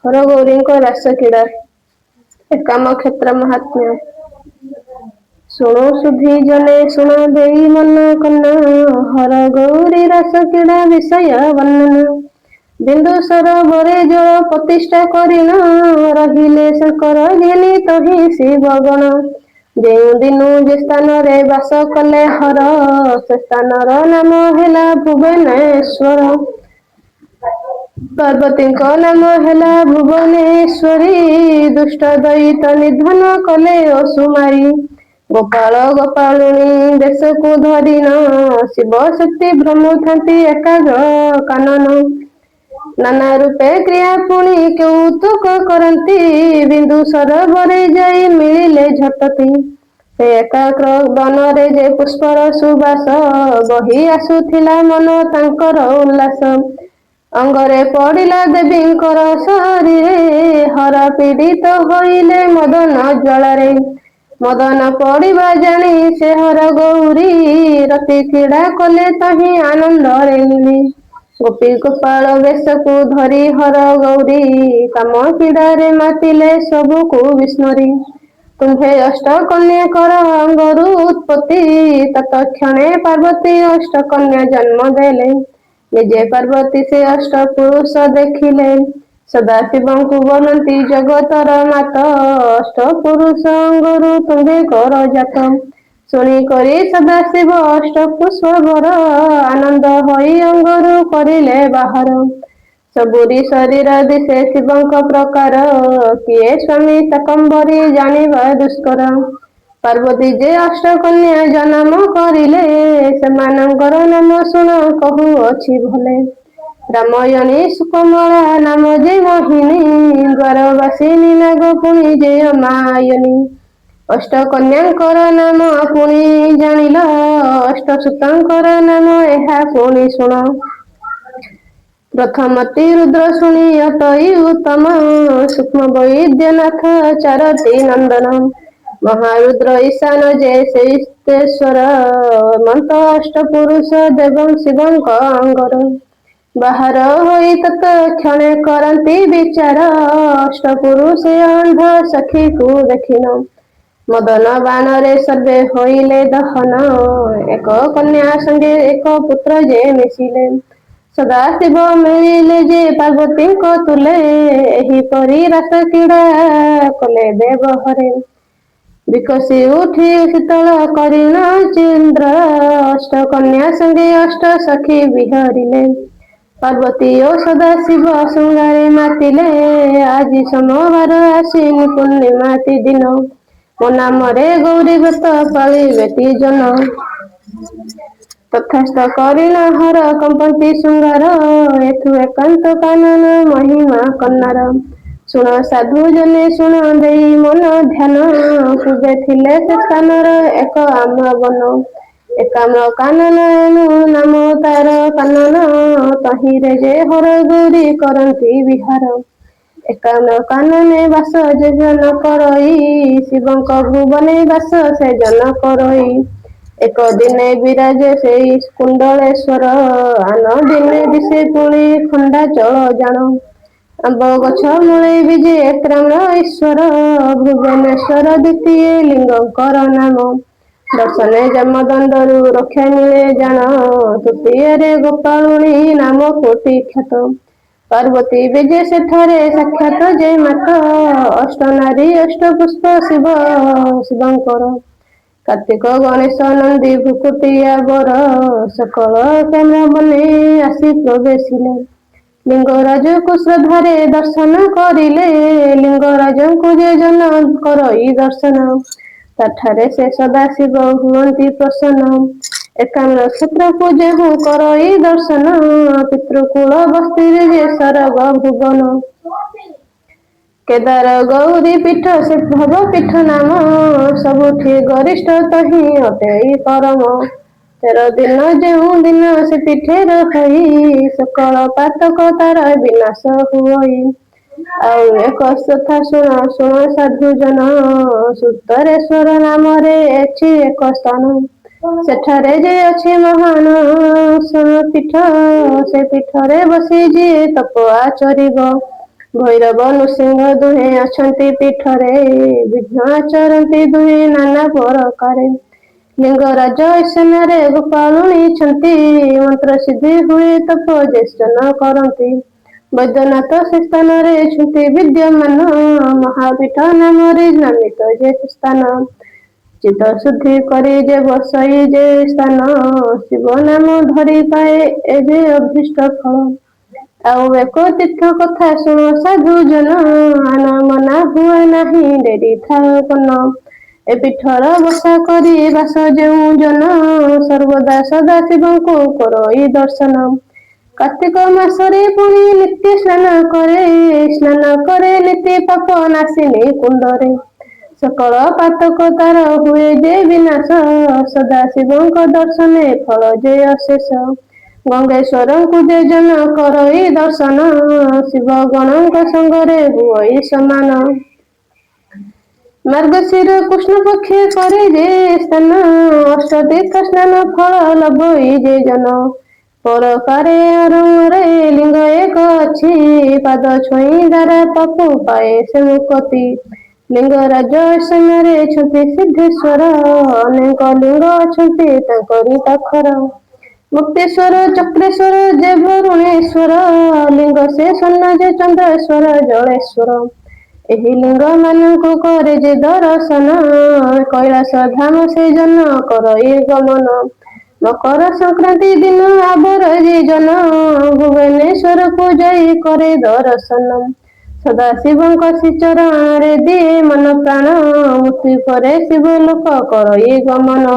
ହରଗୌରୀଙ୍କ ରାସ କ୍ରୀଡ଼ା ଏକାମ କ୍ଷେତ୍ର ମହାତ୍ମ୍ୟ। ଶୁଣୁ ସୁଧୀ ଜନେ ଶୁଣ ଦେଇ ମନ କର୍ଣ୍ଣ ହରଗୌରୀ ରାସ କ୍ରୀଡ଼ା ବିଷୟ ବର୍ଣ୍ଣନା। ବିନ୍ଦୁ ସରୋବରେ ଜଳ ପ୍ରତିଷ୍ଠା କରିନ ରହିଲେ ଶଙ୍କର ଘେନି ତହିଁ ଶିବଗଣ। ଯେଉଁ ଦିନୁ ଯେ ସ୍ଥାନରେ ବାସ କଲେ ହର ସେ ସ୍ଥାନର ନାମ ହେଲା ଭୁବନେଶ୍ୱର। ପାର୍ବତୀଙ୍କ ନାମ ହେଲା ଭୁବନେଶ୍ୱରୀ। ଦୁଷ୍ଟ ଦଇତ ନିଧନ କଲେ ଅସୁମାରୀ। ଗୋପାଳ ଗୋପାଳୁଣୀ ବେଶକୁ ଧରିନ ଶିବ ଶକ୍ତି ଭ୍ରମୁଥାନ୍ତି ଏକାଗ୍ର କାନନ। ନାନା ରୂପେ କ୍ରିୟା ପୁଣି କୌତୁକ କରନ୍ତି ବିନ୍ଦୁ ସରୋବରେ ଯାଇ ମିଳିଲେ ଝଟତି। ସେ ଏକାଗ୍ର ବନରେ ଯେ ପୁଷ୍ପର ସୁବାସ ବହି ଆସୁଥିଲା ମନ ତାଙ୍କର ଉଲ୍ଲାସ। ଅଙ୍ଗରେ ପଡ଼ିଲା ଦେବୀଙ୍କର ଶରୀରେ ହର ପୀଡ଼ିତ ହୋଇଲେ ମଦନ ଜ୍ୱାଳାରେ। ମଦନ ପଡ଼ିବା ଜାଣି ସେ ହରଗୌରୀ ରତି କ୍ରୀଡ଼ା କଲେ ତହିଁ ଆନନ୍ଦରେ ମିଳି। ଗୋପୀ ଗୋପାଳ ବେଶକୁ ଧରି ହରଗୌରୀ କାମ କ୍ରୀଡ଼ାରେ ମାତିଲେ ସବୁକୁ ବିସ୍ମରି। ତୁମ୍ଭେ ଅଷ୍ଟ କନ୍ୟାକର ଅଙ୍ଗରୁ ଉତ୍ପତ୍ତି ତତକ୍ଷଣେ ପାର୍ବତୀ ଅଷ୍ଟ କନ୍ୟା ଜନ୍ମ ଦେଲେ। ନିଜେ ପାର୍ବତୀ ସେ ଅଷ୍ଟ ପୁରୁଷ ଦେଖିଲେ ସଦାଶିବଙ୍କୁ ବୋଲନ୍ତି ଜଗତର ମାତ। ଅଷ୍ଟ ପୁରୁଷ ଅଙ୍ଗରୁ ତୁମ୍ଭେ କର ଜାତ। ଶୁଣି କରି ସଦାଶିବ ଅଷ୍ଟ ପୁଷ୍ପ ଭର ଆନନ୍ଦ ହୋଇ ଅଙ୍ଗରୁ କରିଲେ ବାହାର। ସବୁରି ଶରୀର ଦିଶେ ଶିବଙ୍କ ପ୍ରକାର କିଏ ସ୍ୱାମୀ ଶାକମ୍ଭରୀ ଜାଣିବା ଦୁଷ୍କର। ପାର୍ବତୀ ଯେ ଅଷ୍ଟକନ୍ୟା ଜନମ କରିଲେ ସେମାନଙ୍କର ନାମ ଶୁଣ କହୁଅଛି ଭଲେ। ରାମୟଣୀ ସୁକମଳା ନାମ ଯେ ମୋହିନୀ ଦ୍ୱାରବାସିନୀ ନାଗପୁଣି ଯେ ଅମାୟିନୀ। ଅଷ୍ଟକନ୍ୟାଙ୍କର ନାମ ପୁଣି ଜାଣିଲ ଅଷ୍ଟସୂତଙ୍କର ନାମ ଏହା ପୁଣି ଶୁଣ। ପ୍ରଥମଟି ରୁଦ୍ର ଶୁଣି ଅଟଇ ଉତ୍ତମ ସୂକ୍ଷ୍ମ ବୈଦ୍ୟନାଥ ଚାରଟି ନନ୍ଦନ। ମହାରୁଦ୍ର ଈଶାନ ଯେ ସେଇତେଶ୍ୱର ମନ୍ତ ଅଷ୍ଟ ପୁରୁଷ ଦେବ ଶିବଙ୍କ ଅଙ୍ଗର। ବାହାର ହୋଇ ତତ କ୍ଷଣେ କରନ୍ତି ବିଚାର ଅଷ୍ଟ ପୁରୁଷେ ଅନ୍ଧ ସଖୀକୁ ଦେଖିନ। ମଦନ ବାଣରେ ସର୍ବେ ହୋଇଲେ ଦହନ ଏକ କନ୍ୟା ସଙ୍ଗେ ଏକ ପୁତ୍ର ଯେ ମିଶିଲେ। ସଦାଶିବ ମିଳିଲେ ଯେ ପାର୍ବତୀଙ୍କ ତୁଲେ ଏହିପରି ରାସ କ୍ରୀଡ଼ା କଲେ ଦେବ ହରେ। ବିକଶି ଉଠି ଶୀତଳ କରିଣ ଚନ୍ଦ୍ର ଅଷ୍ଟ କନ୍ୟା ସଙ୍ଗେ ଅଷ୍ଟ ସଖୀ ବିହରିଲେ। ପାର୍ବତୀ ଓ ସଦାଶିବ ଶୃଙ୍ଗାରେ ମାତିଲେ ଆଜି ସୋମବାର ଆଶ୍ୱିନ ପୂର୍ଣ୍ଣିମାଟି ଦିନ। ମୋ ନାମରେ ଗୌରୀ ବ୍ରତ ପାଳିବେଟି ଜନ। ତଥାସ୍ଥ କରିଣ ହର କମ୍ପନ୍ତି ଶୃଙ୍ଗାର ଏଥୁ ଏକାନ୍ତ କାନନ ମହିମା କନ୍ନାର। ଶୁଣ ସାଧୁ ଜନେ ଶୁଣ ଦେଇ ମନ ଧ୍ୟାନ ପୂର୍ବେ ଥିଲେ ସେ ସ୍ଥାନର ଏକ ଆମ୍ର ବନ। ଏକାମ୍ର କାନନ ଏନୁ ନାମ ତାର କାନନ ତହିଁରେ ଯେ ହରଗୌରୀ କରନ୍ତି ବିହାର। ଏକାମ୍ର କାନନେ ବାସ ଯେ ଜନ କରଇ ଶିବଙ୍କ ଭୁବନେ ବାସ ସେ ଜନ କରଇ। ଏକ ଦିନେ ବିରାଜେ ସେଇ କୁଣ୍ଡଳେଶ୍ୱର ଆନ ଦିନେ ଦିଶେ ପୁଣି ଖଣ୍ଡାଚଳ ଜାଣ। ଆମ୍ବ ଗଛ ମୂଳେ ବିଜେ ଏକ୍ରାମ୍ର ଈଶ୍ୱର ଭୁବନେଶ୍ୱର ଦ୍ୱିତୀୟ ଲିଙ୍ଗଙ୍କର ନାମ। ଦର୍ଶନେ ଯମଦଣ୍ଡରୁ ରକ୍ଷା ମିଳେ ଜାଣ ତୃତୀୟରେ ଗୋପାଳୁଣୀ ନାମ କୋଟି ଖ୍ୟାତ। ପାର୍ବତୀ ବିଜେ ସେଠାରେ ସାକ୍ଷାତ ଯେ ମାତ ଅଷ୍ଟ ନାରୀ ଅଷ୍ଟ ପୁଷ୍ପ ଶିବ ଶିବଙ୍କର। କାର୍ତ୍ତିକ ଗଣେଶ ନନ୍ଦୀ ଭୃକୁଟିଆ ବର ସକଳ କାମ୍ୟ ବନେ ଆସି ପ୍ରବେଶିଲେ। ଲିଙ୍ଗରାଜକୁ ଶ୍ରଦ୍ଧାରେ ଦର୍ଶନ କରିଲେ ଲିଙ୍ଗରାଜଙ୍କୁ ଯେ ଜନ କରଇ ଦର୍ଶନ। ତାଠାରେ ସେ ସଦାଶିବ ହୁଅନ୍ତି ପ୍ରସନ୍ନ। ଏକାମ୍ର କ୍ଷେତ୍ରକୁ ଯେହୁ କରଇ ଦର୍ଶନ ପିତୃକୁଳ ବସ୍ତିରେ ଯେ ସରଗ ଭୁବନ। କେଦାର ଗୌରୀ ପୀଠ ସେ ଭବ ପୀଠ ନାମ ସବୁଠି ଗରିଷ୍ଠ ତହିଁ ଅଟେ ପରମ। 13 ଦିନ ଯେଉଁ ଦିନ ସେ ପୀଠେ ରହଇ ସକଳ ପାତକ ତାର ବିନାଶ ହୁଅଇ। ଆଉ ଏକ କଥା ଶୁଣ ଶୁଣ ସାଧୁ ଜନ ସୂତରେଶ୍ୱର ନାମରେ ଅଛି ଏକ ସ୍ଥାନ। ସେଠାରେ ଯେ ଅଛି ମହାନ ପୀଠ ସେ ପୀଠରେ ବସି ଯିଏ ତପ ଆଚରିବ। ଭୈରବ ନୃସିଂହ ଦୁହେଁ ଅଛନ୍ତି ପୀଠରେ, ବିଘ୍ନ ଆଚରନ୍ତି ଦୁହେଁ ନାନା ପ୍ରକାରେ। ଲିଙ୍ଗରାଜ ଈଶାନରେ ଗୋପାଳୁଣୀଛନ୍ତି, ମନ୍ତ୍ର ସିଦ୍ଧି ହୁଏ ତପ ଜ୍ୟେଷ୍ଠ କରନ୍ତି। ବୈଦ୍ୟନାଥ ସେ ସ୍ଥାନରେ ଛନ୍ତି ବିଦ୍ୟମାନ, ମହାପୀଠ ନାମରେ ନାମିତ ଯେ ସ୍ଥାନ। ଚିତ୍ତ ଶୁଦ୍ଧି କରି ଯେ ବସଇ ଯେ ସ୍ଥାନ, ଶିବ ନାମ ଧରି ପାଏ ଏ ଯେ ଅଭୀଷ୍ଟ ଫଳ। ଆଉ ଏକ ତୀର୍ଥ କଥା ଶୁଣ ସାଧୁ ଜନ, ଆନ ମନା ହୁଏ ନାହିଁ ଡେରି ଥାଉ କନ। ଏ ପୀଠର ବସା କରି ବାସ ଯେଉଁ ଜନ, ସର୍ବଦା ସଦା ଶିବଙ୍କୁ କରଇ ଦର୍ଶନ। କାର୍ତ୍ତିକ ମାସରେ ପୁଣି ନିତ୍ୟ ସ୍ନାନ କରେ ନିତ୍ୟ ପାପ ନାଶିନୀ କୁଣ୍ଡରେ। ସକଳ ପାତକ ତାର ହୁଏ ଯେ ବିନାଶ, ସଦା ଶିବଙ୍କ ଦର୍ଶନେ ଫଳ ଯେ ଅଶେଷ। ଗଙ୍ଗେଶ୍ୱରଙ୍କୁ ଯେ ଜନ କରଇ ଦର୍ଶନ, ଶିବ ଗଣଙ୍କ ସଙ୍ଗରେ ହୁଅଇ ସମାନ। ମାର୍ଗଶିର କୃଷ୍ଣ ପକ୍ଷେ କରେ ଯେ ସ୍ଥାନ, ଅଷ୍ଟତୀର୍ଥ ସ୍ନାନ ଫଳ ଲଭଇ ଯେ ଜନ। ପରକାରେ ଅରଣ୍ୟରେ ଲିଙ୍ଗ ଏକ ଅଛି, ପାଦ ଛୁଇଁ ଦ୍ୱାରା ପାପ ପାଏ ସେ ମୁକ୍ତି। ଲିଙ୍ଗରାଜ ଈଶାନରେ ଛନ୍ତି ସିଦ୍ଧେଶ୍ୱର, ଅନେକ ଲିଙ୍ଗ ଅଛନ୍ତି ତାଙ୍କରି ପାଖର। ମୁକ୍ତେଶ୍ୱର ଚକ୍ରେଶ୍ୱର ଯେ ବରୁଣେଶ୍ୱର, ଲିଙ୍ଗ ସେ ସ୍ୱର୍ଣ୍ଣ ଯେ ଚନ୍ଦ୍ରେଶ୍ୱର ଜଳେଶ୍ୱର। ଏହି ଲିଙ୍ଗ ମାନଙ୍କୁ କରେ ଯେ ଦର୍ଶନ, କୈଳାସ ଧାମ ସେ ଜନ କରଇ ଗମନ। ମକର ସଂକ୍ରାନ୍ତି ଦିନ ଆବର ଯେ ଜନ, ଭୁବନେଶ୍ୱରକୁ ଯାଇ କରେ ଦର୍ଶନ। ସଦା ଶିବଙ୍କ ଶ୍ରୀଚରଣରେ ଦିଏ ମନ ପ୍ରାଣ, ମୃତ୍ୟୁ ପରେ ଶିବ ଲୋକ କରଇ ଗମନ।